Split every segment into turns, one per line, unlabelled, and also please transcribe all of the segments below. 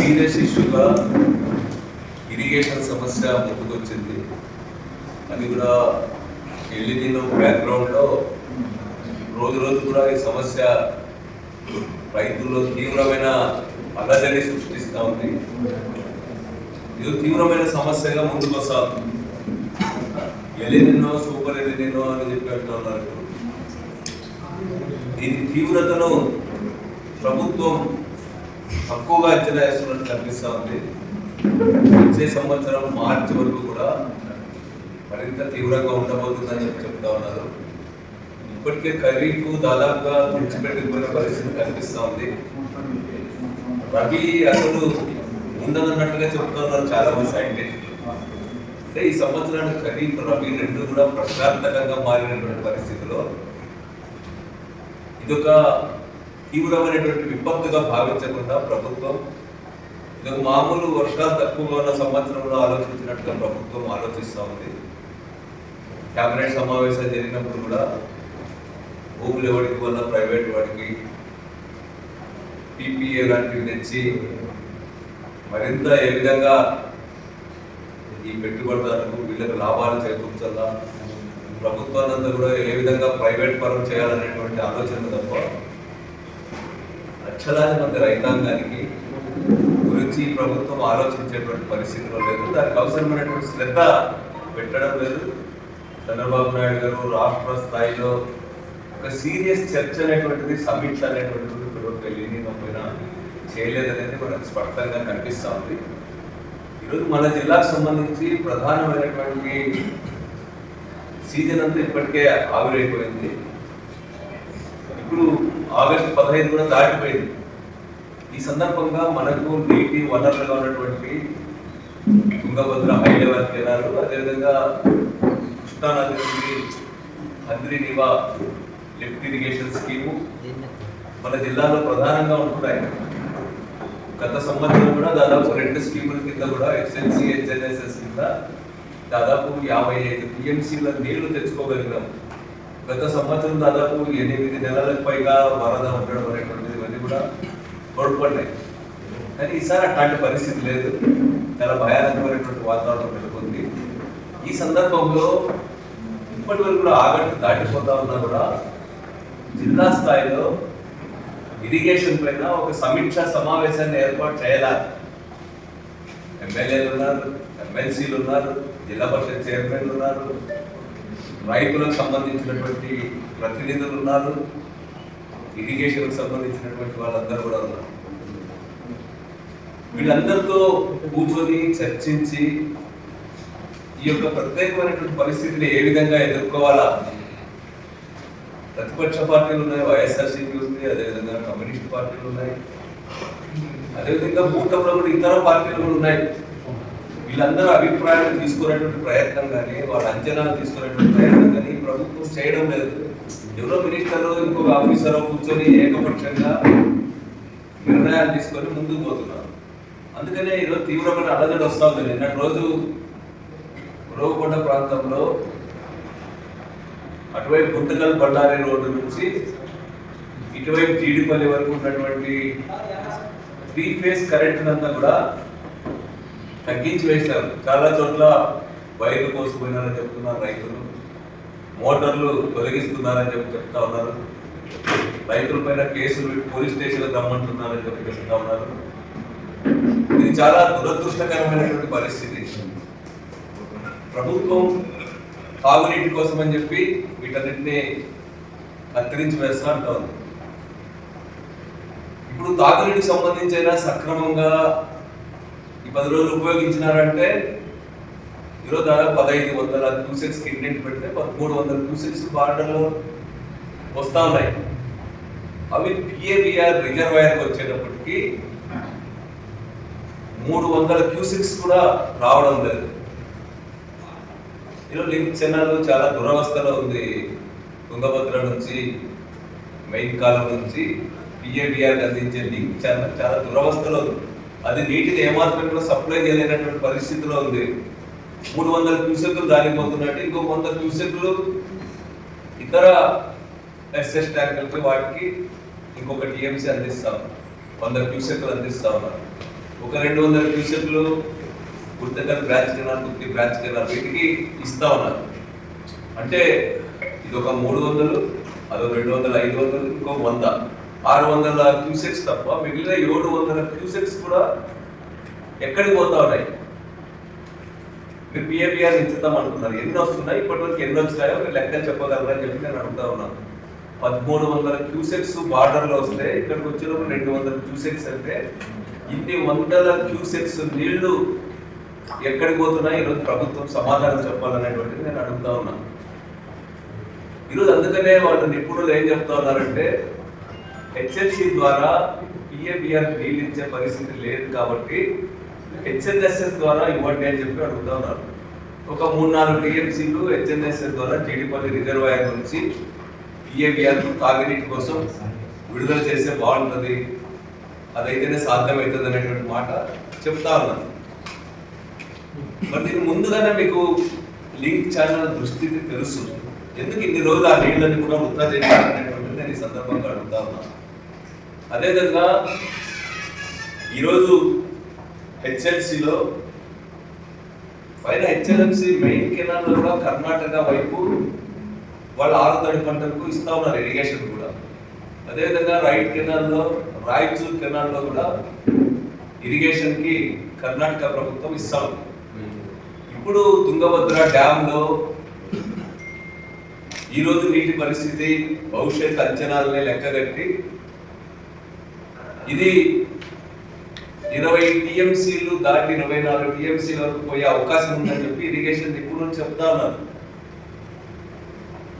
Serious ఇష్యూగా irrigation సమస్య ముందుకొచ్చింది. అది కూడా ఎల్ఈడీలో బ్యాక్గ్రౌండ్లో రోజు రోజు కూడా ఈ సమస్య రైతుల్లో తీవ్రమైన అలజడి సృష్టిస్తూ ఉంది. ఇది తీవ్రమైన సమస్యగా ముందుకు వస్తా ఉంది. ఎల్ఈడీనో సూపర్ ఎల్ఈడీనో అని చెప్పి అంటున్నారు. దీని తీవ్రతను ప్రభుత్వం తక్కువగా అంచనా వేస్తున్నట్టు కనిపిస్తూ ఉంది. వచ్చే సంవత్సరం మార్చి వరకు కూడా మరింత తీవ్రంగా ఉండబోతుందని చెప్తా ఉన్నారు. ఇప్పటికే ఖరీఫ్ దాదాపుగా తుడిచిపెట్టుకునే పరిస్థితి కనిపిస్తూ ఉంది. రబీ అసలు ఉండదన్నట్టుగా చెప్తా ఉన్నారు చాలా మంది సైంటిస్టులు. అంటే ఈ సంవత్సరానికి ఖరీఫ్ రబీ రెండు కూడా ప్రశ్నార్థకంగా మారినటువంటి పరిస్థితిలో ఇదొక తీవ్రమైనటువంటి విపత్తుగా భావించకుండా ప్రభుత్వం ఇదొక మామూలు వర్షాలు తక్కువగా ఉన్న సంవత్సరంలో ఆలోచించినట్టుగా ప్రభుత్వం ఆలోచిస్తూ ఉంది. కేబినెట్ సమావేశాలు జరిగినప్పుడు కూడా భూములు ఎవరికి వల్ల ప్రైవేట్ వాడికి పీపీఏ లాంటివి తెచ్చి మరింత ఏ విధంగా ఈ పెట్టుబడిదారులకు వీళ్ళకి లాభాలు చేకూర్చాలా, ప్రభుత్వాన్నంతా కూడా ఏ విధంగా ప్రైవేట్ పరం చేయాలనేటువంటి ఆలోచన తప్ప లక్షలాది మంది రైతాంగానికి గురించి ప్రభుత్వం ఆలోచించేటువంటి పరిస్థితిలో లేదు. దానికి అవసరమైనటువంటి శ్రద్ధ పెట్టడం లేదు. చంద్రబాబు నాయుడు గారు రాష్ట్ర స్థాయిలో ఒక సీరియస్ చర్చ అనేటువంటిది, సమీక్ష అనేటువంటిది పైన చేయలేదనేది మనకు స్పష్టంగా కనిపిస్తూ ఉంది. ఈరోజు మన జిల్లాకు సంబంధించి ప్రధానమైనటువంటి సీజన్ అంతా ఇప్పటికే ఆవిరైపోయింది. ఇప్పుడు ఆగస్టు 15 కూడా దాటిపోయింది. ఈ సందర్భంగా మనకు నీటి వనరులుగా ఉన్నటువంటి తుంగభద్ర హై లెవెల్ కెనాలు, అదేవిధంగా కృష్ణానది నుండి హంద్రీనివా లిఫ్ట్ ఇరిగేషన్ స్కీము మన జిల్లాలో ప్రధానంగా ఉంటున్నాయి. గత సంవత్సరం కూడా దాదాపు 2 స్కీముల కింద కూడా ఎస్ఎన్సీ హెచ్ఎన్ఎస్ఎస్ కింద దాదాపు 55 టీఎంసీల నీళ్లు తెచ్చుకోగలిగినాం. గత సంవత్సరం దాదాపు 8 నెలలకు పైగా వరద ఉండడం అనేటువంటిది ఇవన్నీ కూడా తోడ్పడ్డాయి. కానీ ఈసారి అట్లాంటి పరిస్థితి లేదు. చాలా భయానకమైనటువంటి వాతావరణం నెలకొంది. ఈ సందర్భంలో ఇప్పటి వరకు కూడా ఆగస్టు దాటిపోతా ఉన్నా కూడా జిల్లా స్థాయిలో ఇరిగేషన్ పైన ఒక సమీక్షా సమావేశాన్ని ఏర్పాటు చేయాలి. ఎమ్మెల్యేలు ఉన్నారు, ఎమ్మెల్సీలు ఉన్నారు, జిల్లా పరిషత్ చైర్మన్లు ఉన్నారు, రైతులకు సంబంధించినటువంటి ప్రతినిధులు ఉన్నారు, ఇరిగేషన్కి సంబంధించినటువంటి వాళ్ళందరూ కూడా ఉన్నారు. వీళ్ళందరితో కూర్చొని చర్చించి ఈ యొక్క ప్రత్యేకమైనటువంటి పరిస్థితిని ఏ విధంగా ఎదుర్కోవాలా. ప్రతిపక్ష పార్టీలు ఉన్నాయి, వైఎస్ఆర్సీపీ ఉంది, అదేవిధంగా కమ్యూనిస్ట్ పార్టీలు ఉన్నాయి, అదేవిధంగా భూతంలో కూడా ఇతర పార్టీలు కూడా ఉన్నాయి. వీళ్ళందరూ అభిప్రాయాలు తీసుకునేటువంటి ప్రయత్నం కానీ, వాళ్ళ అంచనాలు తీసుకునేటువంటి ప్రయత్నం కానీ ప్రభుత్వం చేయడం లేదు. ఎవరో మినిస్టర్లు ఇంకొక ఆఫీసర్ కూర్చొని ఏకపక్షంగా నిర్ణయాలు తీసుకొని ముందుకు పోతున్నారు. అందుకనే ఈరోజు తీవ్రమైన అలజడి వస్తూ ఉంది. నిన్నటి రోజు రోగకొండ ప్రాంతంలో అటువైపు గుంటకల్ బళ్ళారి రోడ్డు నుంచి ఇటువైపు జీడిపల్లి వరకు ఉన్నటువంటి 3 ఫేజ్ కరెంట్ అంతా కూడా తగ్గించి వేశారు. చాలా చోట్ల వైర్లు కోసిపోయినారని చెప్తున్నారు రైతులు, మోటార్లు తొలగిస్తున్నారని చెప్తా ఉన్నారు. రైతుల పైన కేసులు పోలీస్ స్టేషన్లకు రమ్మంటున్నారని చెప్తా ఉన్నారు. ఇది చాలా దురదృష్టకరమైనటువంటి పరిస్థితి. ప్రభుత్వం తాగునీటి కోసం అని చెప్పి వీటన్నిటిని కత్తిరించి వేస్తా అంటా ఉంది. ఇప్పుడు తాగునీటికి సంబంధించిన సక్రమంగా ఈ 10 రోజులు ఉపయోగించినారంటే ఈరోజు దాదాపు 1500 క్యూసెక్స్ ఇండెంట్ పెడితే 1300 క్యూసెక్స్ బార్డర్లో వస్తూ ఉన్నాయి. అవి పిఏబిఆర్ రిజర్వాయర్కి వచ్చేటప్పటికి 300 క్యూసెక్స్ కూడా రావడం లేదు. ఈరోజు లింక్ ఛానల్ చాలా దురవస్థలో ఉంది. తుంగభద్ర నుంచి మెయిన్ కాలం నుంచి పిఏబిఆర్కి అందించే లింక్ ఛానల్ చాలా దురవస్థలో ఉంది. అది నీటిని ఏమాత్రం కూడా సప్లై చేయలేనటువంటి పరిస్థితిలో ఉంది. 300 క్యూసెక్లు దానికి పోతున్నట్టు ఇంకో 100 క్యూసెక్లు ఇతర ఎస్ఎస్ ట్యాంకులకి వాటికి ఇంకొక టీఎంసీ అందిస్తాం, 100 క్యూసెక్లు అందిస్తా ఉన్నారు. ఒక 200 క్యూసెక్లు Guntakal branch canal, Kurti branch canal వీటికి ఇస్తా ఉన్నారు. అంటే ఇది ఒక 300, అదో 200, 500, ఇంకో 100, 600 క్యూసెక్స్ తప్ప మిగిలిన 700 క్యూసెక్స్ కూడా ఎక్కడికి పోతా ఉన్నాయి? మీరు పిఏబిఆర్ ఇచ్చుతాం అనుకున్నారు. ఎన్ని వస్తున్నాయి, ఇప్పటివరకు ఎన్ని వచ్చాయో మీరు లెక్కలు చెప్పగలరా అని చెప్పి నేను అడుగుతా ఉన్నాను. 1300 క్యూసెక్స్ బార్డర్లో వస్తే ఇక్కడికి వచ్చినప్పుడు 200 క్యూసెక్స్ అంటే ఇన్ని 100 క్యూసెక్స్ నీళ్లు ఎక్కడికి పోతున్నాయి? ఈరోజు ప్రభుత్వం సమాధానం చెప్పాలనేటువంటిది నేను అడుగుతా ఉన్నాను. ఈరోజు అందుకనే వాళ్ళు నిపుణులు ఏం చెప్తా ఉన్నారంటే హెచ్ఎల్సి ద్వారా పిఏబిఆర్ నీళ్ళు ఇచ్చే పరిస్థితి లేదు కాబట్టి హెచ్ఎన్ఎస్ఎస్ ద్వారా ఇవ్వండి అని చెప్పి అడుగుతా ఉన్నారు. ఒక 3-4 టీఎంసీలు హెచ్ఎన్ఎస్ఎస్ ద్వారా జీడిపల్లి రిజర్వాయర్ నుంచి పిఏబిఆర్ తాగునీటి కోసం విడుదల చేస్తే బాగుంటుంది, అదైతేనే సాధ్యమవుతుంది అనేటువంటి మాట చెప్తా ఉన్నాను. మరి దీని ముందుగానే మీకు లింక్ ఛానల్ దృష్టికి తెలుసు, ఎందుకు ఇన్ని రోజులు ఆ నీళ్ళని కూడా వృధా చేయాలనేటువంటిది నేను ఈ సందర్భంగా అడుగుతా ఉన్నాను. అదేవిధంగా ఈరోజు హెచ్ఎల్సిలో పైన హెచ్ఎల్ఎంసి మెయిన్ కెనాల్లో కూడా కర్ణాటక వైపు వాళ్ళు 6 తడి పంటలకు ఇస్తా ఉన్నారు ఇరిగేషన్ కూడా. అదేవిధంగా రైట్ కెనాల్లో, రాయచూర్ కెనాల్లో కూడా ఇరిగేషన్కి కర్ణాటక ప్రభుత్వం ఇస్తా ఉంది. ఇప్పుడు తుంగభద్ర డ్యాంలో ఈరోజు నీటి పరిస్థితి, భవిష్యత్ అంచనాలనే లెక్కగట్టి ఇది 20 టీఎంసీలు దాటి 24 టీఎంసీల వరకు పోయే అవకాశం ఉందని చెప్పి ఇరిగేషన్ నిపుణులు చెప్తా ఉన్నారు.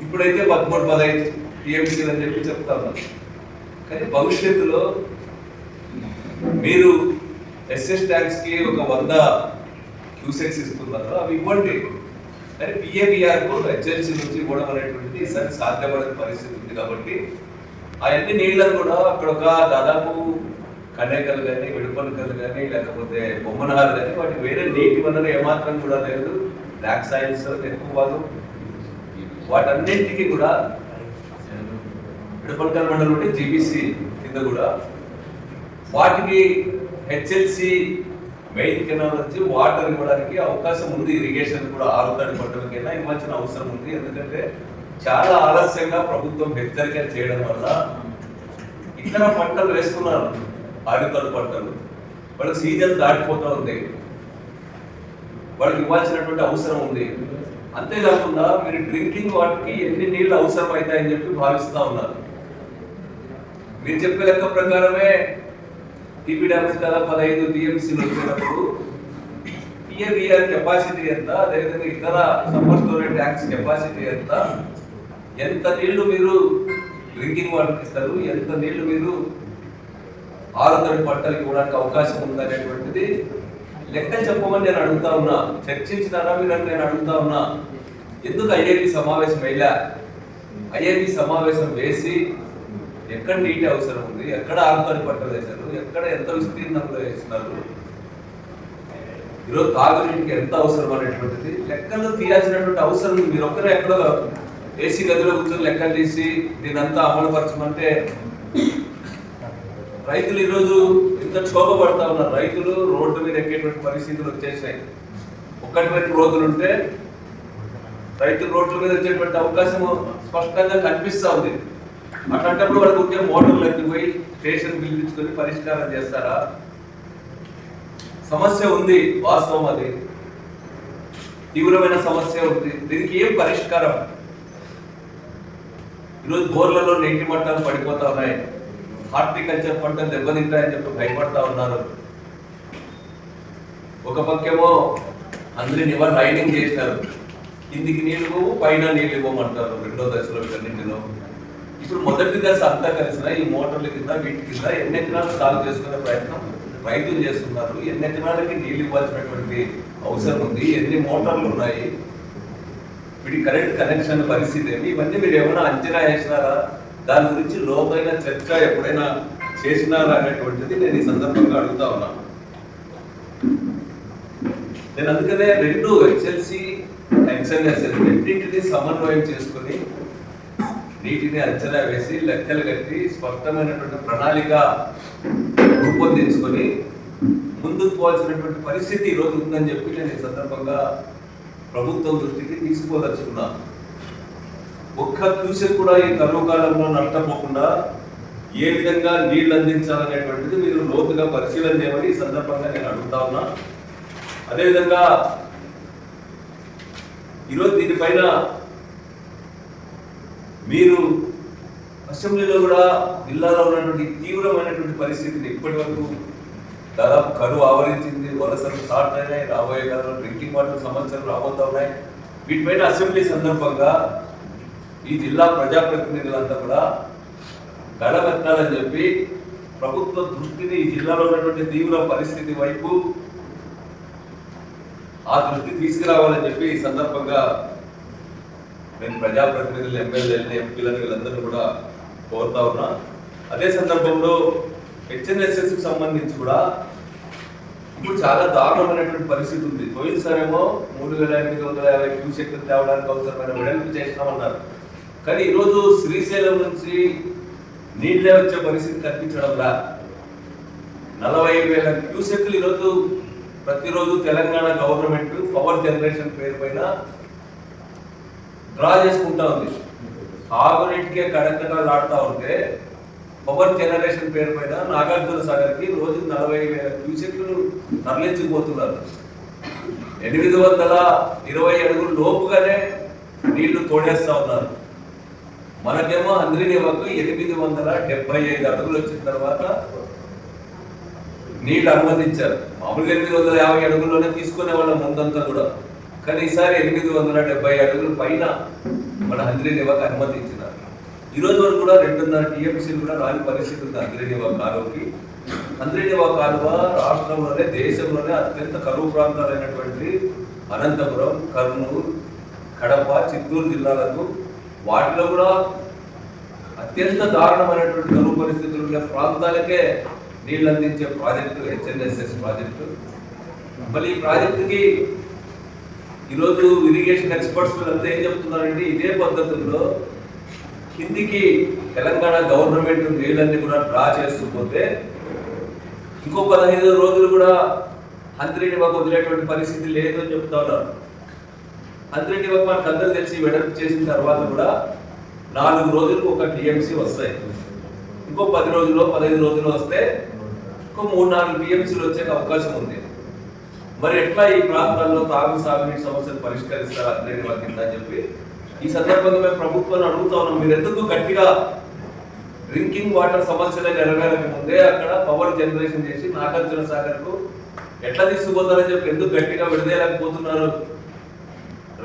ఇప్పుడైతే 13-15 టీఎంసీలు అని చెప్పి చెప్తా ఉన్నారు. కానీ భవిష్యత్తులో మీరు ఎస్ఎస్ ట్యాంక్స్ కి ఒక 100 క్యూసెక్స్ ఇస్తున్నారు, అవి ఇవ్వండి. కానీ పిఏబిఆర్ కు హెచ్ఎల్సి నుంచి ఇవ్వడం అనేటువంటిది ఈసారి సాధ్యపడే పరిస్థితి ఉంది. కాబట్టి అవన్నీ నీళ్ళను కూడా అక్కడ ఒక దాదాపు కనేకలు కానీ, విడుపనకలు కానీ, లేకపోతే బొమ్మనహాలు కానీ, వాటికి వేరే నీటి వనరు ఏమాత్రం కూడా లేదు. బ్లాక్ సాయిల్స్ ఎక్కువ భాగం, వాటన్నింటికి కూడా విడుపనకల్ మండలం ఉంటే జీబీసీ కింద కూడా వాటికి హెచ్ఎల్సి మెయిన్ కెనాల్ నుంచి వాటర్ ఇవ్వడానికి అవకాశం ఉంది. ఇరిగేషన్ కూడా 6 తడి పంటలకైనా ఇవ్వాల్సిన అవసరం ఉంది. ఎందుకంటే చాలా ఆలస్యంగా ప్రభుత్వం హెచ్చరిక చేయడం వల్ల ఇతర పంటలు వేసుకున్నారు, 6 తడి పంటలు. వాళ్ళకి సీజన్ దాటిపోతూ ఉంది, వాళ్ళకి ఇవ్వాల్సినటువంటి అవసరం ఉంది. అంతేకాకుండా మీరు డ్రింకింగ్ వాటర్కి ఎన్ని నీళ్లు అవసరం అవుతాయని చెప్పి భావిస్తూ ఉన్నారు. మీరు చెప్పే లెక్క ప్రకారమే టీపీ డ్యామ్స్ కదా 15 టీఎంసీలు వచ్చేటప్పుడు పిఏబిఆర్ కెపాసిటీ ఎంత, అదేవిధంగా ఇతర సమ్మర్ స్టోరేజ్ ట్యాంక్స్ కెపాసిటీ ఎంత నీళ్లు మీరు డ్రింకింగ్ వాటర్కి ఇస్తారు, ఎంత నీళ్లు మీరు 6 తడి పంటలకు ఇవ్వడానికి అవకాశం ఉందనేటువంటిది లెక్క చెప్పమని నేను అడుగుతా ఉన్నా. చర్చించినారా మీరు అని నేను అడుగుతా ఉన్నా. ఎందుకు ఐఏబీ సమావేశం వేయలే? ఐఏబీ సమావేశం వేసి ఎక్కడ నీటి అవసరం ఉంది, ఎక్కడ 6 తడి పంటలు వేశారు, ఎక్కడ ఎంత విస్తీర్ణంలో వేస్తున్నారు, ఈరోజు తాగునీటికి ఎంత అవసరం అనేటువంటిది లెక్కలు తీయాల్సినటువంటి అవసరం ఉంది. మీరు ఒక్కరే ఎక్కడో ఏసీ గదిలో కూర్చొని లెక్కలు తీసి దీనంతా అమలుపరచమంటే రైతులు ఈరోజు ఇంత క్షోభపడతా ఉన్నారు. రైతులు రోడ్డు మీద ఎక్కేటువంటి పరిస్థితులు వచ్చేసాయి. 1-2 రోజులు ఉంటే రైతులు రోడ్ల మీద వచ్చేటువంటి అవకాశం స్పష్టంగా కనిపిస్తా ఉంది. అట్లాంటప్పుడు వాళ్ళకి వచ్చే మోటార్లు ఎత్తిపోయి స్టేషన్ పిలిపించుకొని పరిష్కారం చేస్తారా? సమస్య ఉంది, వాస్తవం, అది తీవ్రమైన సమస్య ఉంది. దీనికి ఏం పరిష్కారం? ఈరోజు బోర్లలో నీటి మట్టాలు పడిపోతా ఉన్నాయి, హార్టికల్చర్ పంటలు దెబ్బతింటాయని చెప్పి భయపడతా ఉన్నారు. ఒక పక్కేమో అందరిని ఎవరు లైనింగ్ చేసినారు, కిందికి నీళ్లు పైన నీళ్ళు ఇవ్వమంటారు 2వ దశలో వీటన్నింటిలో. ఇప్పుడు మొదటి దశ అంతా కలిసిన ఈ మోటార్ల కింద వీటి కింద ఎన్ని ఎకరాలు సాగు చేసుకునే ప్రయత్నం రైతులు చేస్తున్నారు. ఎన్ని ఎకరాలకి నీళ్ళు ఇవ్వాల్సినటువంటి అవసరం ఉంది, ఎన్ని మోటార్లు ఉన్నాయి, వీటి కరెంట్ కనెక్షన్ పరిస్థితి ఏమి, ఇవన్నీ మీరు ఏమైనా అంచనా వేసినారా? దాని గురించి లోతైన చర్చ ఎప్పుడైనా చేసినారా అనేటువంటిది నేను ఈ సందర్భంగా అడుగుతా ఉన్నాను. నేను అందుకనే 2 హెచ్ఎల్సి హెచ్ఎన్ఎస్ఎస్ రెండింటిని సమన్వయం చేసుకుని నీటిని అంచనా వేసి లెక్కలు కట్టి స్పష్టమైనటువంటి ప్రణాళిక రూపొందించుకొని ముందుకు పోవాల్సినటువంటి పరిస్థితి ఈరోజు ఉందని చెప్పి నేను ఈ సందర్భంగా ప్రభుత్వం దృష్టికి తీసుకోదలుచుకున్నాను. ఒక్క క్యూసెక్ కూడా ఈ కరువు కాలంలో నష్టపోకుండా ఏ విధంగా నీళ్లు అందించాలనేటువంటిది మీరు లోతుగా పరిశీలన చేయమని ఈ సందర్భంగా నేను అడుగుతా ఉన్నా. అదేవిధంగా ఈరోజు దీనిపైన మీరు అసెంబ్లీలో కూడా జిల్లాలో ఉన్నటువంటి తీవ్రమైనటువంటి పరిస్థితిని ఇప్పటి వరకు దాదాపు కరువు ఆవరించింది, వలసలు స్టార్ట్ అయినాయి, రాబోయే కాలంలో డ్రింకింగ్ వాటర్ సమస్యలు రాబోతా ఉన్నాయి. వీటిపైన అసెంబ్లీ సందర్భంగా ఈ జిల్లా ప్రజాప్రతినిధులంతా కూడా గడమెత్తాలని చెప్పి ప్రభుత్వ దృష్టిని ఈ జిల్లాలో ఉన్నటువంటి తీవ్ర పరిస్థితి వైపు ఆ దృష్టి తీసుకురావాలని చెప్పి ఈ సందర్భంగా నేను ప్రజాప్రతినిధులు, ఎమ్మెల్యేలని, ఎంపీలను వీళ్ళందరూ కూడా కోరుతా ఉన్నా. అదే సందర్భంలో హెచ్ఎన్ఎస్ఎస్ కి సంబంధించి కూడా ఇప్పుడు చాలా దారుణమైనటువంటి పరిస్థితి ఉంది. పోయినసారేమో 3850 క్యూసెక్లు తేవడానికి అవసరమైన వెడల్పు చేసినామన్నారు. కానీ ఈరోజు శ్రీశైలం నుంచి నీళ్ళే వచ్చే పరిస్థితి కనిపించడంలా 40,000 క్యూసెక్లు ఈరోజు ప్రతిరోజు తెలంగాణ గవర్నమెంట్ పవర్ జనరేషన్ పేరు పైన డ్రా చేసుకుంటా ఉంది. ఆగునీటికే కడకటాలు ఆడుతూ ఉంటే పవర్ జనరేషన్ పేరు పైన నాగార్జున సాగర్ కి రోజు 40,000 క్యూసెక్లు తరలించుకుపోతున్నారు. 820 అడుగులు లోపుగానే నీళ్లు తోడేస్తా ఉన్నారు. మనకేమో అంద్రినివకు 875 అడుగులు వచ్చిన తర్వాత నీళ్లు అనుమతించారు. మామూలుగా 850 అడుగుల్లోనే తీసుకునే వాళ్ళ ముందంతా కూడా. కానీ ఈసారి 870 అడుగుల పైన మన అంద్రినివకు అనుమతించినారు. ఈ రోజు వరకు కూడా 2.5 టీఎంసీలు కూడా రాని పరిస్థితి ఉంది అంద్రినివా కాలువకి. అంద్రినివా కాలువ రాష్ట్రంలోనే, దేశంలోనే అత్యంత కరువు ప్రాంతాలైనటువంటి అనంతపురం, కర్నూలు, కడప, చిత్తూరు జిల్లాలకు వాటిలో కూడా అత్యంత దారుణమైనటువంటి కరువు పరిస్థితులు ఉన్న ప్రాంతాలకే నీళ్ళు అందించే ప్రాజెక్టు హెచ్ఎన్ఎస్ఎస్ ప్రాజెక్టు. మళ్ళీ ఈ ప్రాజెక్టుకి ఈరోజు ఇరిగేషన్ ఎక్స్పర్ట్స్ వీళ్ళంతా ఏం చెప్తున్నారంటే ఇదే పద్ధతుల్లో కిందికి తెలంగాణ గవర్నమెంట్ నీళ్ళన్ని కూడా డ్రా చేస్తూ పోతే ఇంకో 15 రోజులు కూడా అంద్రినివాకు వదిలేటువంటి పరిస్థితి లేదు అని చెప్తా ఉన్నారు. అంద్రినివాకు మనకు అందరూ తెలిసి వెడల్పు చేసిన తర్వాత కూడా 4 రోజులకు ఒక టీఎంసీ వస్తాయి. ఇంకో 10 రోజులు 15 రోజులు వస్తే ఇంకో 3-4 టీఎంసీలు వచ్చే అవకాశం ఉంది. మరి ఎట్లా ఈ ప్రాంతాల్లో సాగునీటి సమస్యలు పరిష్కరిస్తారు అంద్రినివా కింద అని చెప్పి ఈ సందర్భంగా మేము ప్రభుత్వాన్ని అడుగుతా ఉన్నాం. మీరు ఎందుకు గట్టిగా డ్రింకింగ్ వాటర్ సమస్యలే నెరవేరక ముందే అక్కడ పవర్ జనరేషన్ చేసి నాగార్జున సాగర్ కు ఎట్లా తీసుకుపోతారని చెప్పి ఎందుకు గట్టిగా విడదీయలేకపోతున్నారు?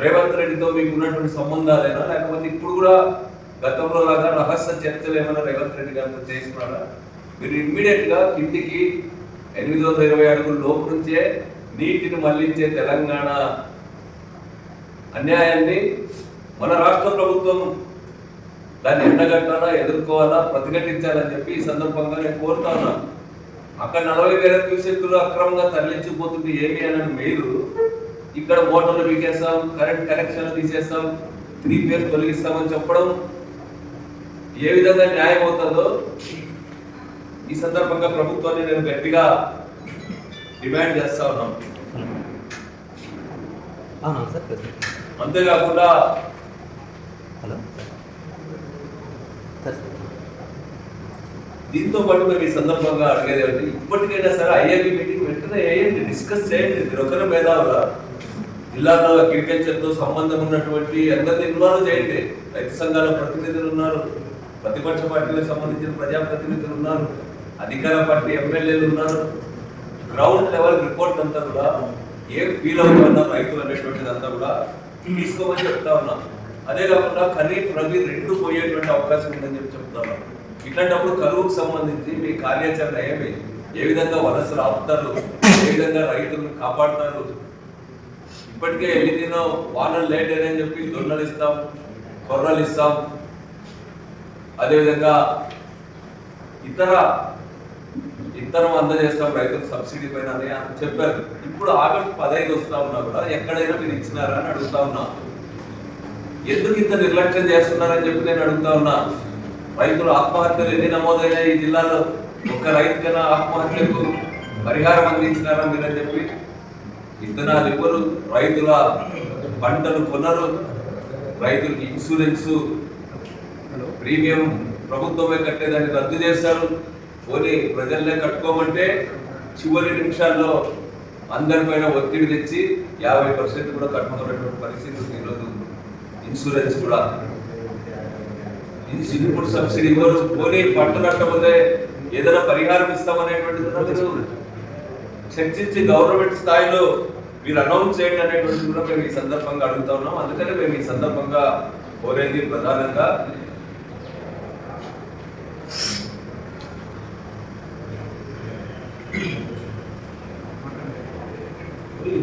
రేవంత్ రెడ్డితో మీకు ఉన్నటువంటి సంబంధాలైనా లేకపోతే ఇప్పుడు కూడా గతంలో లాగా రహస్య చర్చలు ఏమైనా రేవంత్ రెడ్డి గారితో చేస్తున్నారా? మీరు ఇమ్మీడియట్ గా కిందికి 820 అడుగుల లోపు నుంచే నీటిని మళ్లించే తెలంగాణ అన్యాయాన్ని మన రాష్ట్ర ప్రభుత్వం దాన్ని ఎండగట్టాలా, ఎదుర్కోవాలా, ప్రతిఘటించాలని చెప్పి ఈ సందర్భంగా నేను కోరుతా ఉన్నా. అక్కడ 40,000 క్యూసెక్లు అక్రమంగా తరలించిపోతుంది ఏమి అని మీరు ఇక్కడ మోటార్లు పీకేస్తాం, కరెంట్ కనెక్షన్లు తీసేస్తాం, 3 ఫేజ్ తొలగిస్తామని చెప్పడం ఏ విధంగా న్యాయం అవుతుందో ఈ సందర్భంగా ప్రభుత్వాన్ని నేను గట్టిగా డిమాండ్ చేస్తా ఉన్నాం. అంతేకాకుండా దీంతో పాటు మేము ఈ సందర్భంగా అడిగేది ఏమిటి, ఇప్పటికైనా సరే ఐఐబి మీటింగ్ వెంటనే వేయండి, డిస్కస్ చేయండి. మీరు ఒకరి మేధావుల జిల్లాలో అగ్రికల్చర్ తో సంబంధం ఉన్నటువంటి అందరినీ ఇన్వాల్వ్ చేయండి. రైతు సంఘాల ప్రతినిధులు ఉన్నారు, ప్రతిపక్ష పార్టీలకు సంబంధించిన ప్రజాప్రతినిధులు ఉన్నారు, అధికార పార్టీ ఎమ్మెల్యేలు ఉన్నారు. గ్రౌండ్ లెవెల్ రిపోర్ట్ అంతా కూడా ఏం ఫీల్ అవుతున్నారు రైతులు అనేటువంటిది అంతా కూడా తీసుకోమని చెప్తా ఉన్నాం. అదే కాకుండా ఖరీఫ్, రబీ 2 పోయేటువంటి అవకాశం ఉందని చెప్పి చెప్తా ఉన్నాం. ఇట్లాంటప్పుడు కరువుకు సంబంధించి మీ కార్యాచరణ ఏమి, ఏ విధంగా వలసలు ఆపుతారు, ఏ విధంగా రైతులను కాపాడుతారు? ఇప్పటికే ఎల్లినో వానలు లేట్ అని చెప్పి జొన్నలు ఇస్తాం, కొర్రలు ఇస్తాం, అదేవిధంగా ఇతరం అందజేస్తాం రైతులకు సబ్సిడీ పైన అని చెప్పారు. ఇప్పుడు ఆగస్టు 15 వస్తా ఉన్నా కూడా ఎక్కడైనా మీరు ఇచ్చినారా అని అడుగుతా ఉన్నా. ఎందుకు ఇంత నిర్లక్ష్యం చేస్తున్నారని చెప్పి నేను అడుగుతా ఉన్నా. రైతులు ఆత్మహత్యలు ఎన్ని నమోదైనాయి ఈ జిల్లాలో? ఒక్క రైతుకైనా ఆత్మహత్యకు పరిహారం అందించినారా మీరని చెప్పి విత్తనాలు ఇవ్వరు, రైతుల పంటలు కొనరు, రైతులకి ఇన్సూరెన్స్ ప్రీమియం ప్రభుత్వమే కట్టేదాన్ని రద్దు చేస్తారు. పోనీ ప్రజలనే కట్టుకోమంటే చివరి నిమిషాల్లో అందరిపైన ఒత్తిడి తెచ్చి 50% కూడా కట్టుకున్నటువంటి పరిస్థితి ఉంది. ఈరోజు ఇన్సూరెన్స్ కూడా ఇన్పుట్ సబ్సిడీ ఇవ్వరు. పోనీ పంట నష్టపోతే ఏదైనా పరిహారం ఇస్తామనేటువంటిది మీరు చర్చించి గవర్నమెంట్ స్థాయిలో మీరు అనౌన్స్ చేయండి అనేటువంటిది కూడా మేము ఈ సందర్భంగా అడుగుతా ఉన్నాం. అందుకనే మేము ఈ సందర్భంగా కోరేది ప్రధానంగా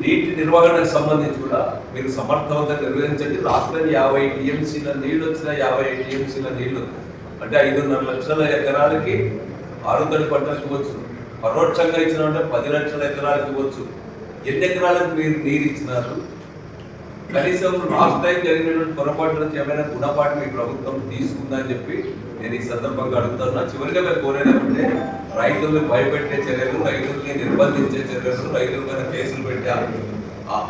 నీటి నిర్వహణకు సంబంధించి కూడా మీరు సమర్థవంతంగా నిర్వహించండి. రాష్ట్రం 50 టీఎంసీల నీళ్లు వచ్చిన 50 టీఎంసీల నీళ్లు అంటే 5.5 లక్షల ఎకరాలకి ఆరుతడి పంటలకు ఇవ్వచ్చు. పరోక్షంగా ఇచ్చినామంటే 10 లక్షల ఎకరాలకు ఇవ్వచ్చు. ఎన్ని ఎకరాలకు మీరు నీరు ఇచ్చినారు? కనీసం లాస్ట్ టైం జరిగినటువంటి పొరపాటు నుంచి ఏమైనా గుణపాటు మీ ప్రభుత్వం తీసుకుందని చెప్పి నేను ఈ సందర్భంగా అడుగుతున్నా. చివరిగా మేము కోరేదంటే రైతులను భయపెట్టే చర్యలు, రైతుల్ని నిర్బంధించే చర్యలు, రైతుల మీద కేసులు పెట్టే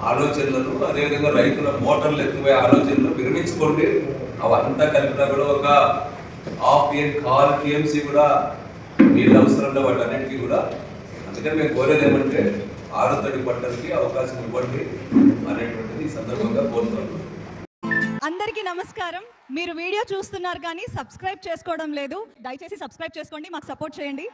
ఆలోచనలను, అదేవిధంగా రైతుల మోటార్లు ఎత్తుపోయే ఆలోచనలు విరమించుకోండి. అవంతా కలిపినా కూడా ఒక 1/2 టీఎంసీ కూడా నీళ్ళు అవసరంలో వాటన్నిటికీ కూడా. అందుకని మేము కోరేది ఏమంటే ఆరుతడి పంటలకి అవకాశం ఇవ్వండి అనేటువంటిది ఈ సందర్భంగా కోరుతున్నాను.
అందరికీ నమస్కారం. మీరు వీడియో చూస్తున్నారు కానీ సబ్స్క్రైబ్ చేసుకోవడం లేదు. దయచేసి సబ్స్క్రైబ్ చేసుకోండి, మాకు సపోర్ట్ చేయండి.